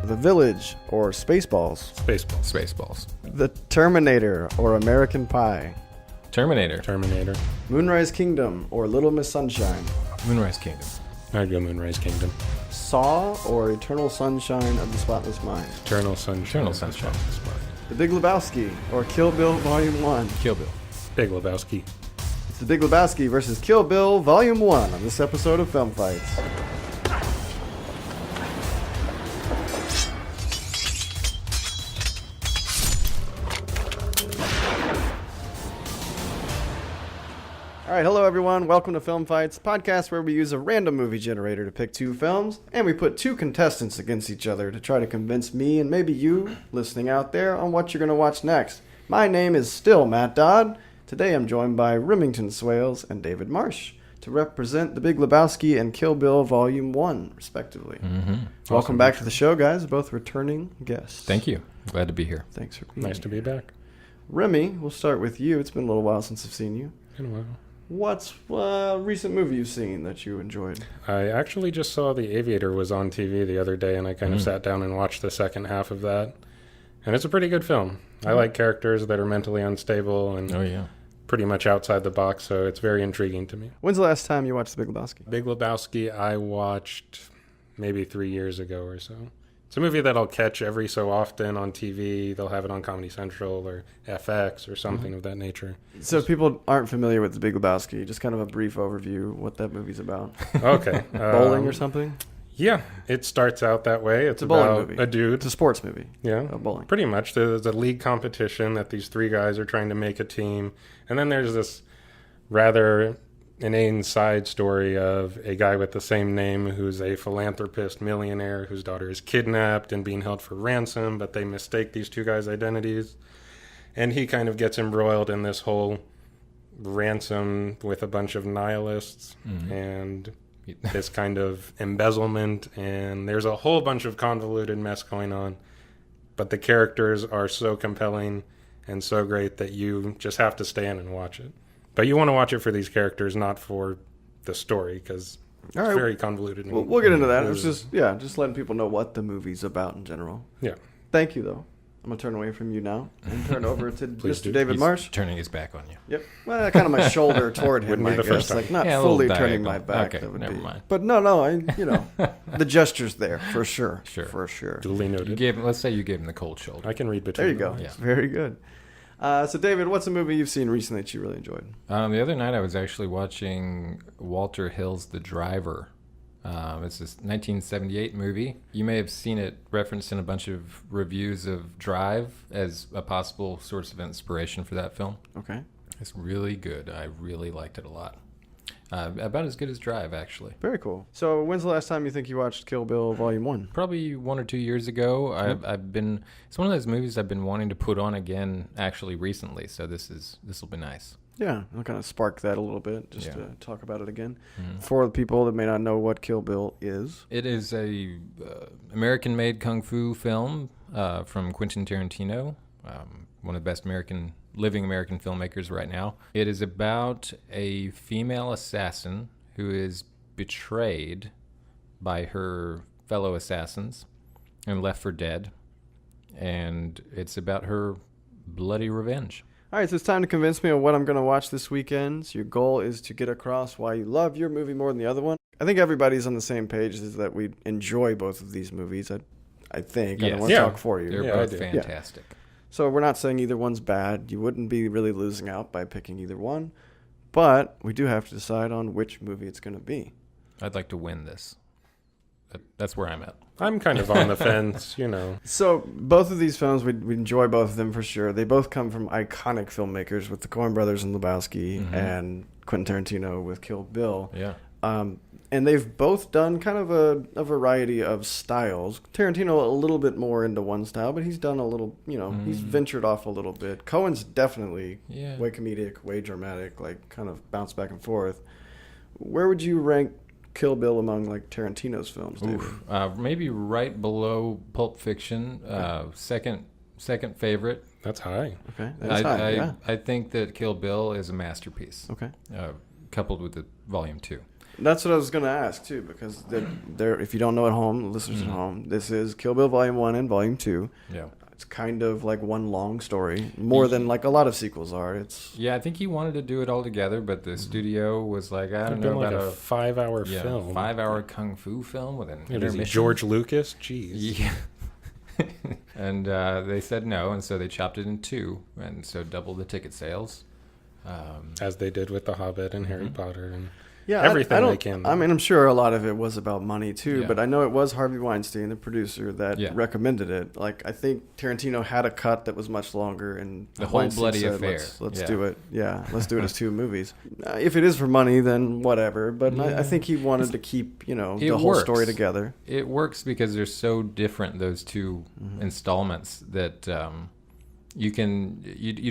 The Village or Spaceballs? Spaceballs. The Terminator or American Pie? Terminator. Moonrise Kingdom or Little Miss Sunshine? Moonrise Kingdom. I'd go Moonrise Kingdom. Saw or Eternal Sunshine of the Spotless Mind? Eternal Sunshine. The Big Lebowski or Kill Bill Volume 1? Kill Bill. Big Lebowski. It's The Big Lebowski versus Kill Bill Volume 1 on this episode of Film Fights. All right, hello everyone. Welcome to Film Fights, podcast where we use a random movie generator to pick two films, and we put two contestants against each other to try to convince me and maybe you, listening out there, on what you're going to watch next. My name is still Matt Dodd. Today I'm joined by Remington, Swales, and David Marsh to represent The Big Lebowski and Kill Bill Volume 1, respectively. Mm-hmm. Welcome back to the show, guys, both returning guests. Thank you. Glad to be here. Thanks for being Nice to be back. Remy, we'll start with you. It's been a little while since I've seen you. Been a while. What's a recent movie you've seen that you enjoyed? I actually just saw The Aviator was on TV the other day, and I kind of sat down and watched the second half of that. And it's a pretty good film. I like characters that are mentally unstable and pretty much outside the box, so it's very intriguing to me. When's the last time you watched The Big Lebowski? Big Lebowski I watched maybe 3 years ago or so. It's a movie that I'll catch every so often on TV. They'll have it on Comedy Central or FX or something of that nature. So if people aren't familiar with The Big Lebowski, just kind of a brief overview what that movie's about. Okay. Bowling or something? Yeah, it starts out that way. It's a bowling about movie. a dude. It's a sports movie. Yeah, bowling. Pretty much. There's a league competition that these three guys are trying to make a team. And then there's this rather inane side story of a guy with the same name who's a philanthropist millionaire whose daughter is kidnapped and being held for ransom, but they mistake these two guys' identities. And he kind of gets embroiled in this whole ransom with a bunch of nihilists and this kind of embezzlement, and there's a whole bunch of convoluted mess going on. But the characters are so compelling and so great that you just have to stay in and watch it. But you want to watch it for these characters, not for the story, because it's very convoluted. We'll get into that. It's just letting people know what the movie's about in general. Yeah. Thank you, though. I'm going to turn away from you now and turn over to Mr. David He's Marsh. turning his back on you. Yep. Well, kind of my shoulder toward him, Wouldn't be I the guess. first time. Like, not Yeah, a fully little turning diagonal. my back. Okay, that would never be. mind. But no, the gesture's there, for sure. Sure. For sure. Duly noted. Let's say you gave him the cold shoulder. I can read between There you go. the Yeah. lines. Very good. So, David, what's a movie you've seen recently that you really enjoyed? The other night I was actually watching Walter Hill's The Driver. It's this 1978 movie. You may have seen it referenced in a bunch of reviews of Drive as a possible source of inspiration for that film. Okay. It's really good. I really liked it a lot. About as good as Drive, actually. Very cool. So, when's the last time you think you watched Kill Bill Volume 1? Probably 1 or 2 years ago. It's one of those movies I've been wanting to put on again actually recently, so this will be nice. Yeah, I'll kind of spark that a little bit just to talk about it again. For the people that may not know what Kill Bill is. It is a American-made kung fu film from Quentin Tarantino, one of the best living American filmmakers right now. It is about a female assassin who is betrayed by her fellow assassins and left for dead. And it's about her bloody revenge. All right, so it's time to convince me of what I'm going to watch this weekend. So your goal is to get across why you love your movie more than the other one. I think everybody's on the same page, is that we enjoy both of these movies. I think. Yes. I don't want to talk for you. They're both fantastic. So we're not saying either one's bad. You wouldn't be really losing out by picking either one. But we do have to decide on which movie it's going to be. I'd like to win this. That's where I'm at. I'm kind of on the fence, So both of these films, we enjoy both of them for sure. They both come from iconic filmmakers with the Coen brothers and Lebowski and Quentin Tarantino with Kill Bill. Yeah. And they've both done kind of a variety of styles. Tarantino a little bit more into one style, but he's done a little, he's ventured off a little bit. Coen's definitely way comedic, way dramatic, like kind of bounce back and forth. Where would you rank Kill Bill among like Tarantino's films, David? Maybe right below Pulp Fiction. Second favorite. That's high. Okay, that's high. Yeah. I think that Kill Bill is a masterpiece. Okay. Coupled with the Volume 2. That's what I was going to ask, too, because if you don't know at home, listeners at home, this is Kill Bill Volume 1 and Volume 2. Yeah. It's kind of like one long story, more than like a lot of sequels are. Yeah, I think he wanted to do it all together, but the studio was like, I don't know about a 5-hour film. 5-hour kung fu film with an intermission. George Lucas? Jeez. Yeah. And they said no, and so they chopped it in 2, and so doubled the ticket sales. As they did with The Hobbit and Harry Potter and everything they can. I mean, I'm sure a lot of it was about money too, Yeah. but I know it was Harvey Weinstein, the producer, that recommended it. Like, I think Tarantino had a cut that was much longer, and the whole Weinstein bloody said, affair. Let's do it. Yeah, let's do it as 2 movies. If it is for money, then whatever. But I think he wanted to keep the whole story together. It works because they're so different, those 2 installments, that you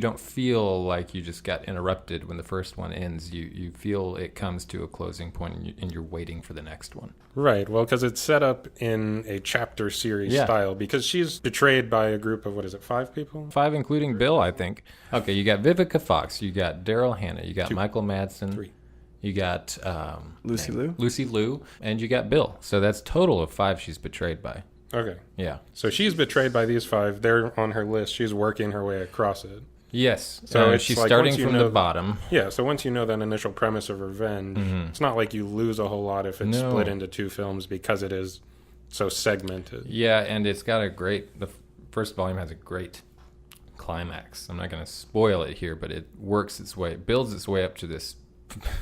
don't feel like you just got interrupted when the first one ends. You feel it comes to a closing point, and you're waiting for the next one. Right. Well, because it's set up in a chapter series style, because she's betrayed by a group of, 5 people? 5, including Bill, I think. Okay, you got Vivica Fox, you got Daryl Hannah, you got 2. Michael Madsen, 3. You got Lucy Liu, and you got Bill. So that's total of 5 she's betrayed by. Okay. Yeah. So she's betrayed by these 5. They're on her list. She's working her way across it. Yes. So she's like starting from the bottom. Yeah. So once you know that initial premise of revenge, it's not like you lose a whole lot if it's split into 2 films, because it is so segmented. Yeah, and it's got the first volume has a great climax. I'm not going to spoil it here, but it works its way, it builds its way up to this.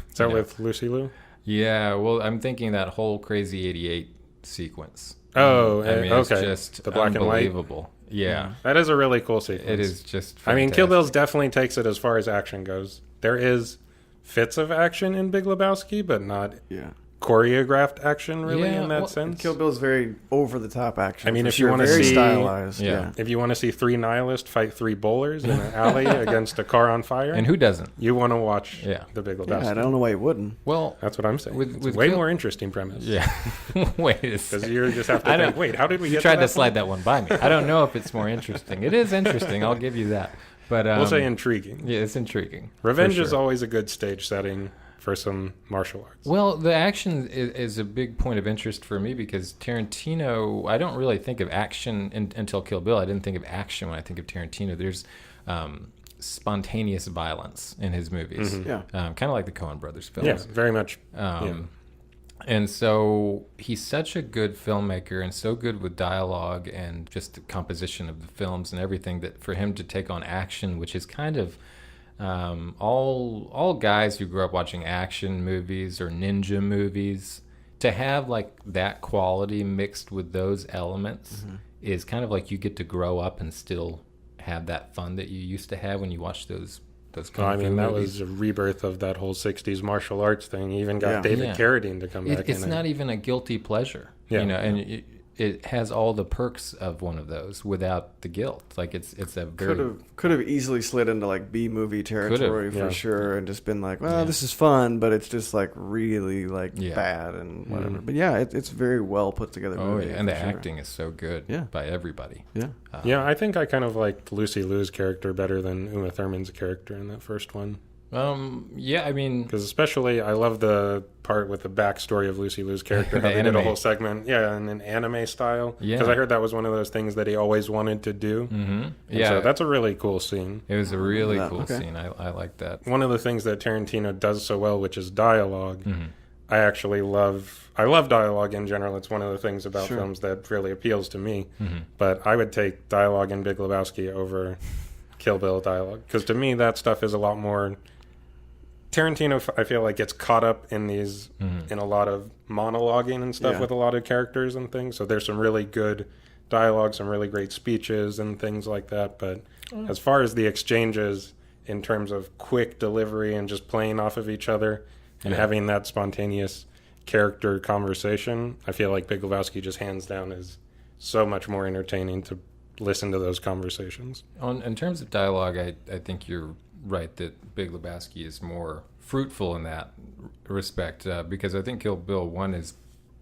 Is that with Lucy Liu? Yeah. Well, I'm thinking that whole Crazy 88 sequence. Oh, I mean, okay. It's just the black unbelievable. and white. Yeah. That is a really cool sequence. It is just fantastic. I mean, Kill Bill definitely takes it as far as action goes. There is fits of action in Big Lebowski, but not choreographed action really in that sense. Kill Bill's very over the top action. I mean, if you want to very see stylized, if you want to see 3 nihilists fight 3 bowlers in an alley against a car on fire, And who doesn't? you want to watch the Big Lebowski. Yeah, I don't know why you wouldn't. Well, that's what I'm saying. With it's way more interesting premise. Yeah. Wait a Because second. you just have to think, wait, how did we You get tried to to slide that one by me. I don't know if it's more interesting. It is interesting. I'll give you that. But We'll say intriguing. Yeah, it's intriguing. Revenge for is sure. always a good stage setting for some martial arts. Well, the action is a big point of interest for me, because Tarantino, I don't really think of action until Kill Bill. I didn't think of action when I think of Tarantino. There's spontaneous violence in his movies. Mm-hmm. Kind of like the Coen brothers films. Yeah, very much. And so he's such a good filmmaker and so good with dialogue and just the composition of the films and everything, that for him to take on action, which is kind of all guys who grew up watching action movies or ninja movies, to have like that quality mixed with those elements is kind of like you get to grow up and still have that fun that you used to have when you watched those kung fu that movies. was a rebirth of that whole 60s martial arts thing. He even got David Carradine to come back in. It's not even a guilty pleasure. And it has all the perks of one of those without the guilt. Like it's a very could have easily slid into like B movie territory for sure, and just been like, well, this is fun, but it's just like really like bad and whatever. But it's very well put together. Movie, and the acting is so good by everybody. I think I kind of liked Lucy Liu's character better than Uma Thurman's character in that first one. I mean, because especially I love the part with the backstory of Lucy Liu's character. How they did a whole segment, in an anime style. Because I heard that was one of those things that he always wanted to do. So that's a really cool scene. It was a really cool scene. I like that. One of the things that Tarantino does so well, which is dialogue. I actually love dialogue in general. It's one of the things about films that really appeals to me. But I would take dialogue in Big Lebowski over Kill Bill dialogue, because to me that stuff is a lot more. Tarantino, I feel like, gets caught up in these in a lot of monologuing and stuff with a lot of characters and things. So there's some really good dialogue, some really great speeches and things like that. But as far as the exchanges in terms of quick delivery and just playing off of each other and having that spontaneous character conversation, I feel like Big Lebowski just hands down is so much more entertaining to listen to those conversations. In terms of dialogue, I think you're right that Big Lebowski is more fruitful in that respect, because I think Kill Bill 1 is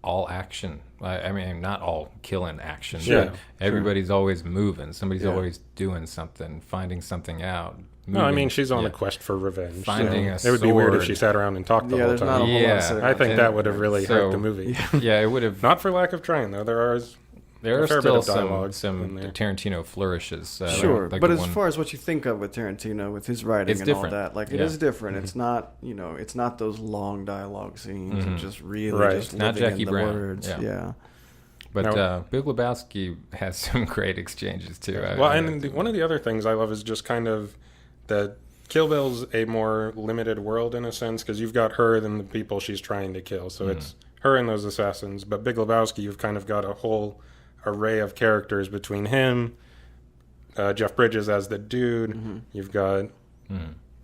all action. I mean, not all killing action. Sure. But everybody's always moving. Somebody's Yeah. always doing something, finding something out. No, I moving. mean, she's on Yeah. a quest for revenge. Finding a It would be weird if sword. she sat around and talked the Yeah, whole there's not a time. whole lot Yeah. of cinema. I think And that would have really so- hurt the movie. Yeah, it would have. Not for lack of trying, though. There are There a are fair bit still of dialogue some in there. Tarantino flourishes. Sure, like but the as one- far as what you think of with Tarantino, with his writing It's and different. all that, like it Yeah. is different. It's not, it's not those long dialogue scenes and just really Right. just Not living Jackie in the Brown. words. Yeah. Yeah. But Now- Big Lebowski has some great exchanges too. Well, and one of the other things I love is just kind of that Kill Bill's a more limited world in a sense because you've got her and the people she's trying to kill. So it's her and those assassins. But Big Lebowski, you've kind of got a whole array of characters between him, Jeff Bridges as the dude. You've got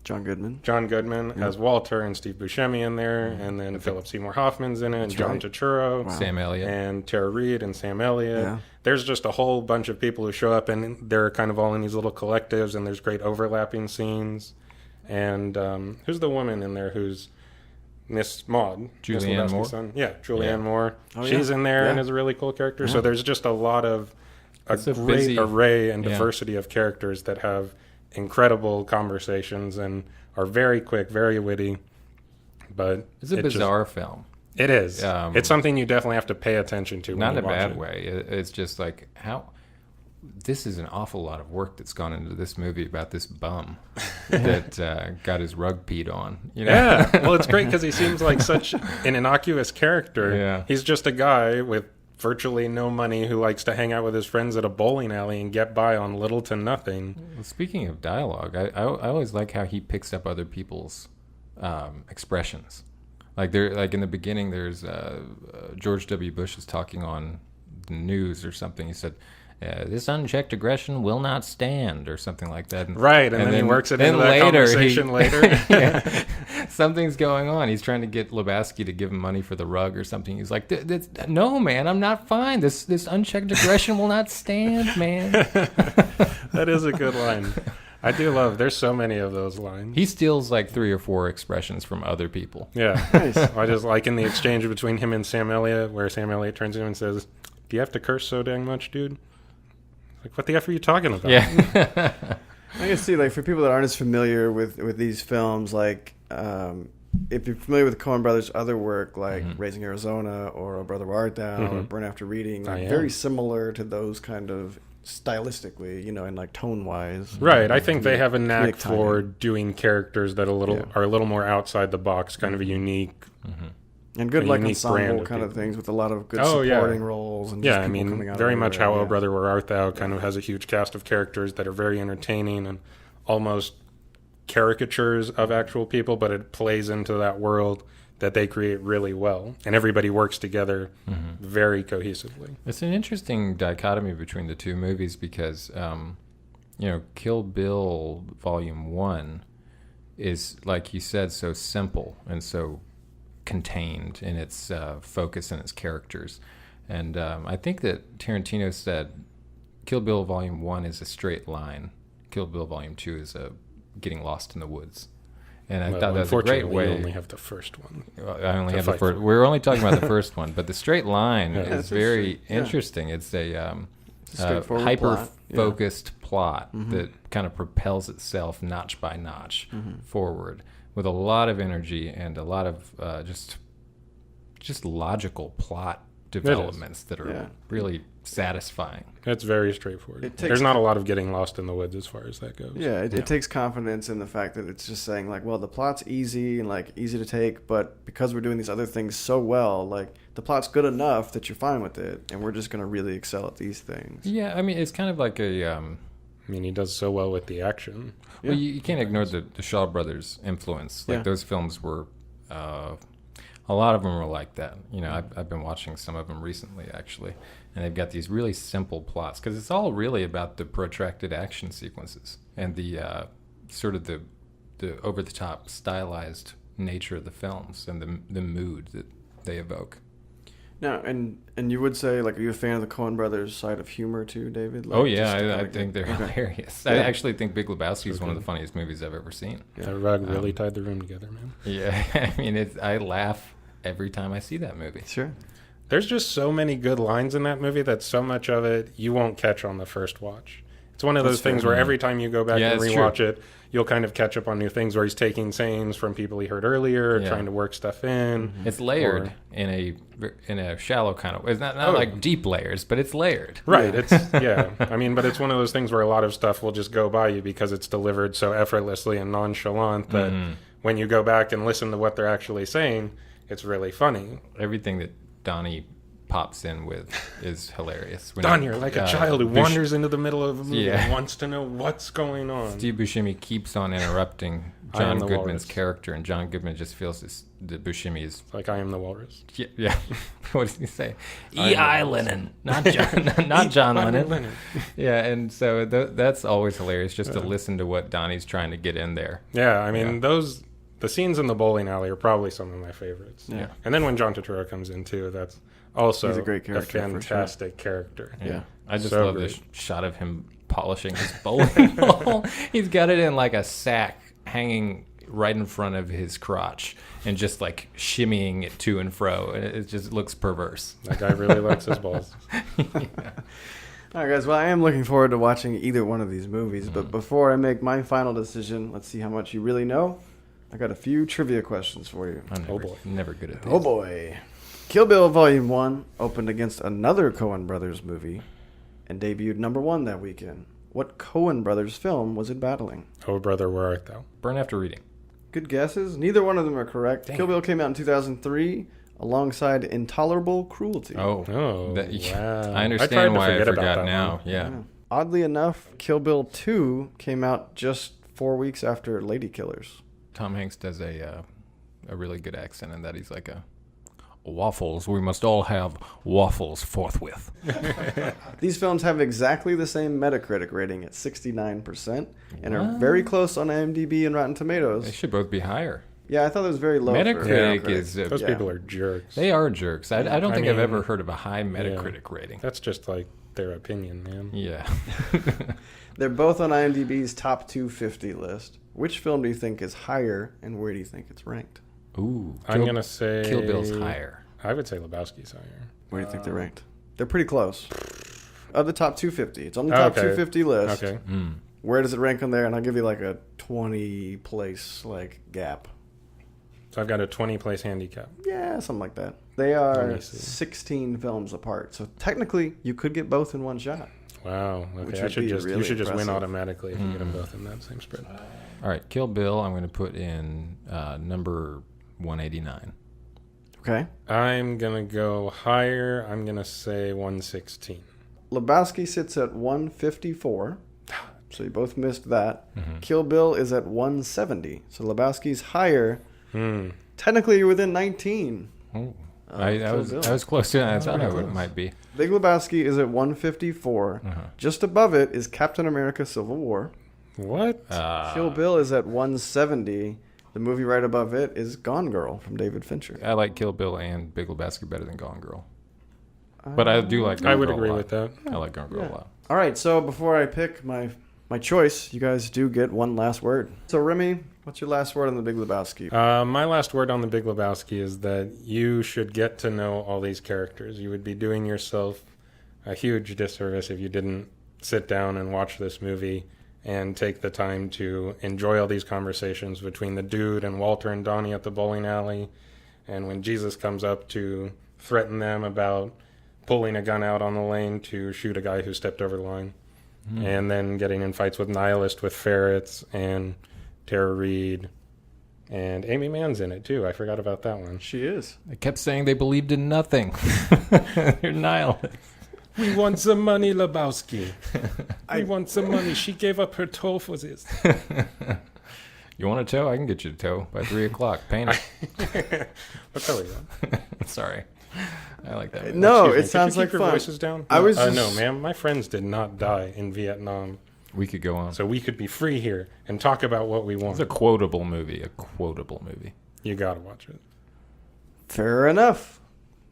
John Goodman. John Goodman as Walter and Steve Buscemi in there, and then Philip Seymour Hoffman's in it, and John right. Turturro, Wow. Sam Elliott. and Tara Reid and Sam Elliott. Yeah. There's just a whole bunch of people who show up, and they're kind of all in these little collectives, and there's great overlapping scenes. And who's the woman in there who's Miss Maud? Miss Julianne Lebowski's Moore? son? Yeah, Julianne Yeah. Moore. Oh, She's yeah. in there and Yeah. is a really cool character. Yeah. So there's just a lot of It's a great busy- array and yeah. diversity of characters that have incredible conversations and are very quick, very witty. But It's a it just- bizarre film. it is. It's something you definitely have to pay attention to. Not when in you a watch bad it. way. It's just like how. This is an awful lot of work that's gone into this movie about this bum that got his rug peed on. You know? Yeah. Well, it's great because he seems like such an innocuous character. Yeah. He's just a guy with virtually no money who likes to hang out with his friends at a bowling alley and get by on little to nothing. Well, speaking of dialogue, I always like how he picks up other people's expressions. Like in the beginning, there's George W. Bush is talking on the news or something. He said, "This unchecked aggression will not stand," or something like that. Right, and then he works it into that conversation later. Yeah, something's going on. He's trying to get Lebowski to give him money for the rug or something. He's like, "No, man, I'm not fine. This unchecked aggression will not stand, man." That is a good line. I do love. There's so many of those lines. He steals like 3 or 4 expressions from other people. Yeah. Nice. I just like in the exchange between him and Sam Elliott, where Sam Elliott turns to him and says, "Do you have to curse so dang much, dude?" Like, what the F are you talking about? Yeah. I can see, like, for people that aren't as familiar with these films, like, if you're familiar with the Coen Brothers' other work, like Raising Arizona or Oh Brother Where Art Thou or Burn After Reading, like, am. very similar to those kind of stylistically, and like tone-wise. Right. I think they have a knack comedic for timing. doing characters that are a little more outside the box, kind of a unique. And good, a like, unique brand ensemble of kind of people. things with a lot of good Oh, yeah. supporting roles. And Yeah, just I people mean, coming out very much how everywhere, Oh Brother Where Art Thou kind of has a huge cast of characters that are very entertaining and almost caricatures of actual people, but it plays into that world that they create really well. And everybody works together very cohesively. It's an interesting dichotomy between the two movies because, Kill Bill Volume 1 is, like you said, so simple and so contained in its focus and its characters. And I think that Tarantino said Kill Bill Volume 1 is a straight line. Kill Bill Volume 2 is a getting lost in the woods. And I thought that was a great Unfortunately, way. you only have the first one. I only to have the fight first. for. We're only talking about the first one, but the straight line Yeah. is That's very interesting. Yeah. interesting. It's a straightforward hyper-focused plot that kind of propels itself notch by notch forward with a lot of energy and a lot of just logical plot developments that are Yeah. really satisfying. It's very straightforward. It takes- There's not a lot of getting lost in the woods as far as that goes. Yeah, it takes confidence in the fact that it's just saying, like, well, the plot's easy and, like, easy to take, but because we're doing these other things so well, like, the plot's good enough that you're fine with it, and we're just going to really excel at these things. Yeah, I mean, it's kind of like a... I mean, he does so well with the action. Yeah. Well, you can't ignore the Shaw Brothers' influence. Like Yeah. those films were, a lot of them were like that. I've been watching some of them recently, actually, and they've got these really simple plots because it's all really about the protracted action sequences and the sort of the over-the-top stylized nature of the films and the mood that they evoke. Now, and you would say, like, are you a fan of the Coen Brothers' side of humor, too, David? Like, Oh, yeah, just to I kinda think they're okay. hilarious. Yeah. I actually think Big Lebowski is one of the funniest movies I've ever seen. That rug really tied the room together, man. Yeah, I mean, I laugh every time I see that movie. Sure. There's just so many good lines in that movie that so much of it you won't catch on the first watch. It's one of those things where every time you go back and rewatch it, you'll kind of catch up on new things where he's taking sayings from people he heard earlier, trying to work stuff in. It's layered in a shallow kind of way. It's not like deep layers, but it's layered. Right. It's I mean, but it's one of those things where a lot of stuff will just go by you because it's delivered so effortlessly and nonchalant that when you go back and listen to what they're actually saying, it's really funny. Everything that Donnie pops in with is hilarious. Don, you're like a child who wanders into the middle of a movie and wants to know what's going on. Steve Buscemi keeps on interrupting John Goodman's character, and John Goodman just feels that Buscemi is... Like, I am the walrus. Yeah. What does he say? E.I. Lennon, not John Lennon. Yeah, and so that's always hilarious, just to listen to what Donnie's trying to get in there. Yeah, I mean, the scenes in the bowling alley are probably some of my favorites. Yeah. And then when John Turturro comes in, too, that's... Also, he's a great character, fantastic character. Yeah. I just love this shot of him polishing his bowling ball. He's got it in like a sack hanging right in front of his crotch and just like shimmying it to and fro. And it just looks perverse. That guy really likes his balls. All right, guys. Well, I am looking forward to watching either one of these movies. But before I make my final decision, let's see how much you really know. I got a few trivia questions for you. I'm never good at these. Oh, boy. Kill Bill Volume 1 opened against another Coen Brothers movie and debuted number 1 that weekend. What Coen Brothers film was it battling? Oh, brother, where art thou? Burn After Reading. Good guesses. Neither one of them are correct. Damn. Kill Bill came out in 2003 alongside Intolerable Cruelty. Wow. I understand why I forgot now. Yeah. Oddly enough, Kill Bill 2 came out just 4 weeks after Lady Killers. Tom Hanks does a really good accent in that. He's like waffles. We must all have waffles forthwith. These films have exactly the same Metacritic rating at 69% and are very close on IMDb and Rotten Tomatoes. They should both be higher. Yeah, I thought it was very low. Metacritic is... those people are jerks. They are jerks. I don't think I've ever heard of a high Metacritic rating. That's just like their opinion, man. Yeah. They're both on IMDb's top 250 list. Which film do you think is higher, and where do you think it's ranked? Ooh. I'm going to say... Kill Bill's higher. I would say Lebowski's higher. Where do you think they're ranked? They're pretty close. Of the top 250. It's on the top 250 list. Okay. Where does it rank on there? And I'll give you like a 20-place gap. So I've got a 20-place handicap. Yeah, something like that. They are 16 films apart. So technically, you could get both in one shot. Wow. Okay. You should just win automatically if you get them both in that same spread. All right. Kill Bill, I'm going to put in number 189. Okay. I'm going to go higher. I'm going to say 116. Lebowski sits at 154. So you both missed that. Kill Bill is at 170. So Lebowski's higher. Technically, you're within 19. Oh. I was closer than I thought it might be. Big Lebowski is at 154. Just above it is Captain America Civil War. What? Kill Bill is at 170. The movie right above it is Gone Girl from David Fincher. I like Kill Bill and Big Lebowski better than Gone Girl. But I do like Gone Girl. I would agree with that. I like Gone Girl a lot. All right, so before I pick my choice, you guys do get one last word. So Remy, what's your last word on the Big Lebowski? My last word on the Big Lebowski is that you should get to know all these characters. You would be doing yourself a huge disservice if you didn't sit down and watch this movie and take the time to enjoy all these conversations between the dude and Walter and Donnie at the bowling alley, and when Jesus comes up to threaten them about pulling a gun out on the lane to shoot a guy who stepped over the line, and then getting in fights with Nihilist, with Ferrets, and Tara Reid, and Amy Mann's in it too. I forgot about that one. She is. They kept saying they believed in nothing. They're nihilists. We want some money, Lebowski. I want some money. She gave up her toe for this. You want a toe? I can get you a toe by 3 o'clock. Paint it. What color is that? Sorry. I like that. No, Excuse me, it sounds could you like keep your fun. voices down? I was just... No, ma'am. My friends did not die in Vietnam. We could go on. So we could be free here and talk about what we want. It's a quotable movie. You gotta watch it. Fair enough.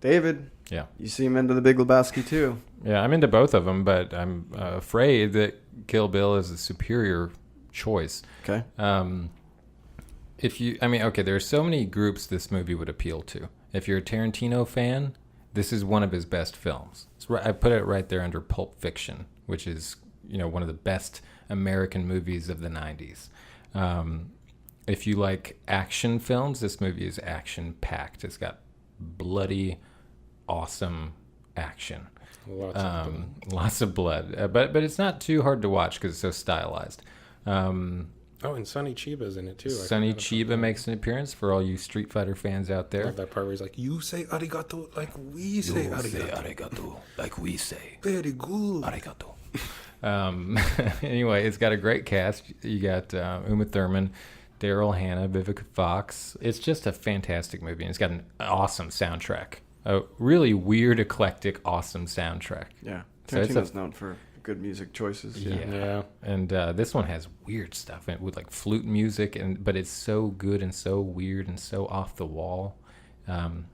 David, Yeah. you seem into the Big Lebowski too. Yeah, I'm into both of them, but I'm afraid that Kill Bill is a superior choice. Okay. There are so many groups this movie would appeal to. If you're a Tarantino fan, this is one of his best films. I put it right there under Pulp Fiction, which is, one of the best American movies of the 90s. If you like action films, this movie is action-packed. It's got bloody, awesome action. Lots of blood. But it's not too hard to watch because it's so stylized. And Sonny Chiba's in it too. Sonny Chiba makes an appearance for all you Street Fighter fans out there. I love that part where he's like, you say arigato like we say arigato. You say arigato like we say. Very good. Arigato. Anyway, it's got a great cast. You got Uma Thurman, Daryl Hannah, Vivica Fox. It's just a fantastic movie, and it's got an awesome soundtrack. A really weird, eclectic, awesome soundtrack. Yeah. Tarantino's known for good music choices. Yeah. And this one has weird stuff with like flute music, but it's so good and so weird and so off the wall.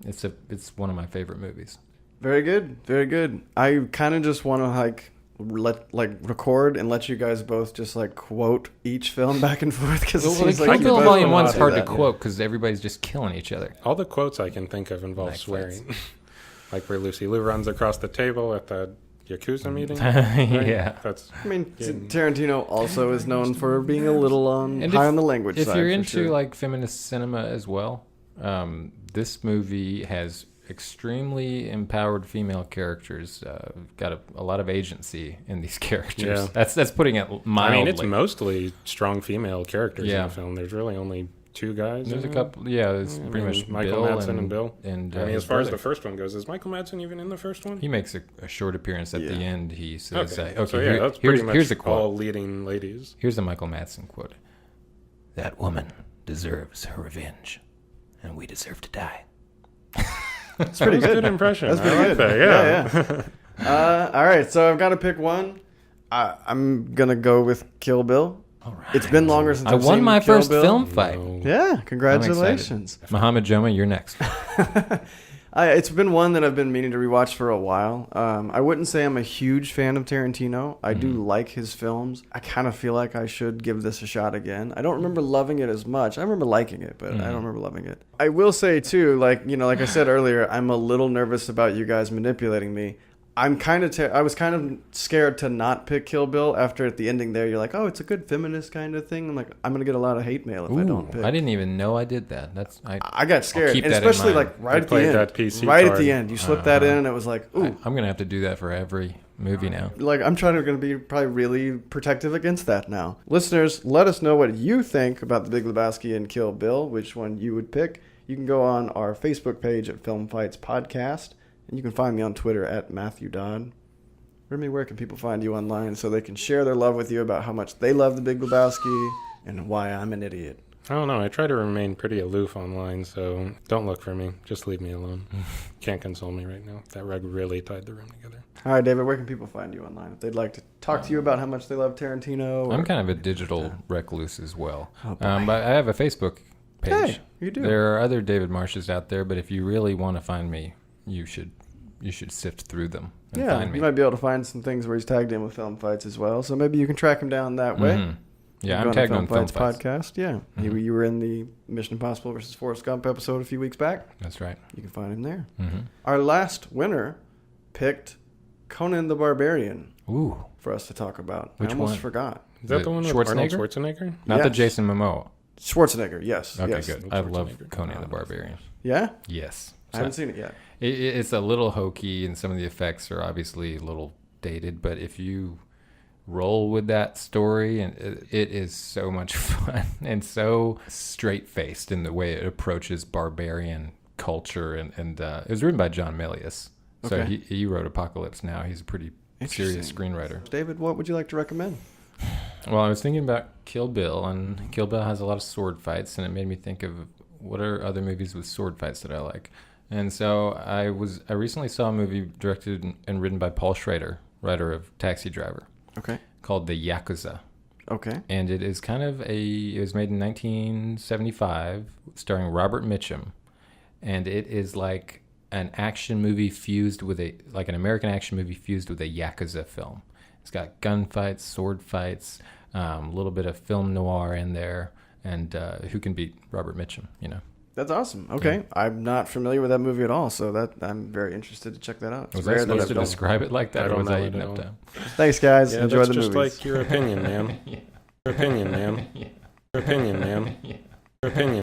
It's one of my favorite movies. Very good. Very good. I kind of just want to record and let you guys both just quote each film back and forth because Kill Bill Volume 1 is hard to quote because everybody's just killing each other. All the quotes I can think of involve swearing. Like where Lucy Liu runs across the table at the Yakuza meeting. Right? Yeah. Tarantino also is known for being a little high on the language side. If you're into feminist cinema as well, this movie has extremely empowered female characters. Got a lot of agency in these characters. Yeah. That's putting it mildly. It's mostly strong female characters in the film. There's really only two guys. There's a couple. Yeah, there's pretty much Michael Madsen and Bill. And as far as the first one goes, is Michael Madsen even in the first one? He makes a short appearance at the end. He says, that's pretty much here's a quote. All leading ladies. Here's a Michael Madsen quote. That woman deserves her revenge, and we deserve to die. It's pretty good impression. That's pretty good. That, yeah. All right, so I've got to pick one. I'm gonna go with Kill Bill. All right. It's been longer since I've won seen my Kill first Bill. film fight. No. Yeah, congratulations. Muhammad Joma, you're next. It's been one that I've been meaning to rewatch for a while. I wouldn't say I'm a huge fan of Tarantino. I do like his films. I kind of feel like I should give this a shot again. I don't remember loving it as much. I remember liking it, but I don't remember loving it. I will say, too, like I said earlier, I'm a little nervous about you guys manipulating me. I was kind of scared to not pick Kill Bill after at the ending there. You're like, oh, it's a good feminist kind of thing. I'm like, I'm going to get a lot of hate mail if I don't pick. I didn't even know I did that. I got scared. Keep and that especially in mind. right at the end. That PC right card. at the end. You slipped that in and it was like, ooh. I'm going to have to do that for every movie now. I'm going to be probably really protective against that now. Listeners, let us know what you think about The Big Lebowski and Kill Bill, which one you would pick. You can go on our Facebook page at Film Fights Podcast, and you can find me on Twitter at Matthew Dodd. Remy, where can people find you online so they can share their love with you about how much they love The Big Lebowski and why I'm an idiot? I don't know. I try to remain pretty aloof online, so don't look for me. Just leave me alone. Can't console me right now. That rug really tied the room together. All right, David, where can people find you online if they'd like to talk to you about how much they love Tarantino? I'm kind of a digital recluse as well. Oh, but I have a Facebook page. Hey, you do. There are other David Marshes out there, but if you really want to find me, you should sift through them and find me. You might be able to find some things where he's tagged in with Film Fights as well, so maybe you can track him down that way. Mm-hmm. Yeah, I'm tagged on Film Fights podcast. Yeah, you were in the Mission Impossible versus Forrest Gump episode a few weeks back. That's right. You can find him there. Mm-hmm. Our last winner picked Conan the Barbarian for us to talk about. Which I almost one? forgot. Is that the one with Arnold Schwarzenegger? Not the Jason Momoa. Schwarzenegger, yes. Okay, yes. good. I love Conan the Barbarian. Yeah? Yes. I haven't seen it yet. It's a little hokey, and some of the effects are obviously a little dated, but if you roll with that story, and it is so much fun and so straight-faced in the way it approaches barbarian culture, and it was written by John Milius. So Okay. he wrote Apocalypse Now. He's a pretty serious screenwriter. David, what would you like to recommend? Well, I was thinking about Kill Bill, and Kill Bill has a lot of sword fights, and it made me think of what are other movies with sword fights that I like. And so I recently saw a movie directed and written by Paul Schrader, writer of Taxi Driver, called The Yakuza. Okay. And it is it was made in 1975, starring Robert Mitchum, and it is like an action movie fused with an American action movie fused with a Yakuza film. It's got gunfights, sword fights, a little bit of film noir in there, and who can beat Robert Mitchum, That's awesome. Okay, I'm not familiar with that movie at all, so that I'm very interested to check that out. It's Was I rare that supposed I've to done- describe it like that, I or don't was know I it eating at up all. time? Thanks, guys. Yeah, Enjoy that's the just movies. like your opinion, man. Your opinion, man. Your opinion, man. Your opinion.